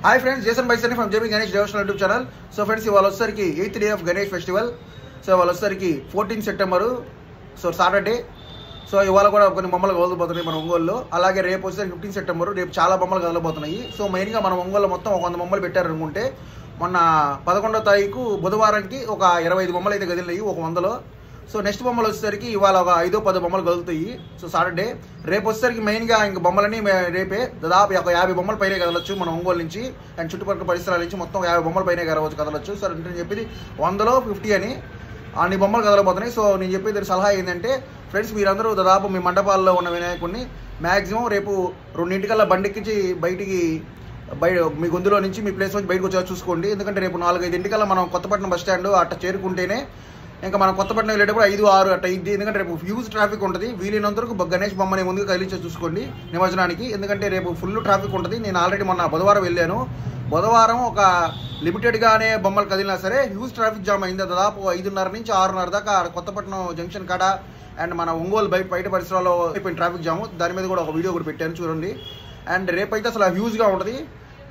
Hi friends, Jason bison from JB Ganesh devotional YouTube channel. So friends, ఇవాళ వచ్చేసరికి 8th day of Ganesh festival. So ఇవాళ వచ్చేసరికి 14 September, so Saturday. So ఇవాళ కూడా కొన్ని బొమ్మలు కదలబోతున్నాయి మన ఒంగోలులో. అలాగే రేపు వచ్చేసరికి 15 సెప్టెంబరు, రేపు చాలా బొమ్మలు కదలబోతున్నాయి. సో మెయిన్గా మన ఒంగోలు మొత్తం 100 బొమ్మలు పెట్టారనుకుంటే, మొన్న 11వ తారీఖు బుధవారానికి ఒక 25 బొమ్మలు అయితే కదిలినాయి ఒక 100లో. సో నెక్స్ట్ బొమ్మలు వచ్చేసరికి ఇవాళ ఒక 5-10 బొమ్మలు కదులుతాయి. So Saturday. రేపు వచ్చేసరికి మెయిన్గా ఇంక బొమ్మలని రేపే దాదాపు ఒక 50 బొమ్మల పైనే కదలొచ్చు మన ఒంగోలు నుంచి అండ్ చుట్టుపక్కల పరిసరాల నుంచి మొత్తం 50 బొమ్మల పైనే కదలొచ్చు. సో నేను చెప్పేది 100లో 50 అని అన్ని బొమ్మలు కదలబోతున్నాయి. సో నేను చెప్పేది సలహా ఏంటంటే ఫ్రెండ్స్, మీరందరూ దాదాపు మీ మండపాల్లో ఉన్న వినాయకుడిని మ్యాక్సిమం రేపు 2 బండికించి మీ గొంతులో నుంచి మీ ప్లేస్ నుంచి బయటకు వచ్చేలా చూసుకోండి. ఎందుకంటే రేపు 4-5 మనం కొత్తపట్నం బస్ స్టాండ్ అట్లా చేరుకుంటేనే ఇంకా మనం కొత్తపట్నం వెళ్ళేటప్పుడు 5-6 అట్లా అయింది. ఎందుకంటే రేపు హ్యూజ్ ట్రాఫిక్ ఉంటుంది. వీలైనంత వరకు గణేష్ బొమ్మని ముందుగా కదిలించే చూసుకోండి నిమజ్జనానికి. ఎందుకంటే రేపు ఫుల్ ట్రాఫిక్ ఉంటుంది. నేను ఆల్రెడీ మొన్న బుధవారం వెళ్ళాను. బుధవారం ఒక లిమిటెడ్గానే బొమ్మలు కదిలినా సరే హ్యూజ్ ట్రాఫిక్ జామ్ అయింది. దాదాపు 5:30 నుంచి 6:30 దాకా కొత్తపట్నం జంక్షన్ కాడ అండ్ మన ఒంగోలు బయట పరిసరాల్లో అయిపోయిన ట్రాఫిక్ జాము. దాని మీద కూడా ఒక వీడియో కూడా పెట్టాను, చూడండి. అండ్ రేపైతే అసలు హ్యూజ్గా ఉంటుంది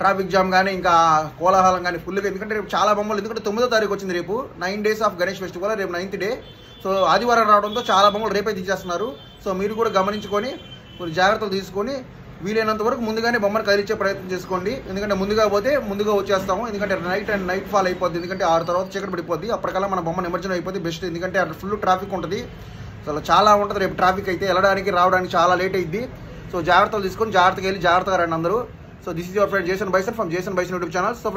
ట్రాఫిక్ జామ్ కానీ ఇంకా కోలాహలం కానీ ఫుల్గా. ఎందుకంటే రేపు చాలా బొమ్మలు, ఎందుకంటే 9వ తారీఖు వచ్చింది రేపు. 9 days ఆఫ్ గణేష్ ఫెస్టివల్, రేపు 9th డే. సో ఆదివారం రావడంతో చాలా బొమ్మలు రేపే తీసేస్తున్నారు. సో మీరు కూడా గమనించుకొని కొన్ని జాగ్రత్తలు తీసుకొని వీలైనంత వరకు ముందుగానే బొమ్మను కదిలించే ప్రయత్నం చేసుకోండి. ఎందుకంటే ముందుగా పోతే ముందుగా వచ్చేస్తాము. ఎందుకంటే నైట్ ఫాల్ అయిపోద్ది. ఎందుకంటే 6 తర్వాత చీకటి పడిపోద్ది. అప్పటికల్లా మన బొమ్మ నిమజ్జనం అయిపోద్ది బెస్ట్. ఎందుకంటే అక్కడ ఫుల్ ట్రాఫిక్ ఉంటుంది. అసలు చాలా ఉంటుంది రేపు ట్రాఫిక్ అయితే. వెళ్ళడానికి రావడానికి చాలా లేట్ అయింది. సో జాగ్రత్తలు తీసుకొని జాగ్రత్తగా వెళ్ళి జాగ్రత్తగా రండి అందరూ. So this is your friend Jason Bison from Jason Bison YouTube channel. So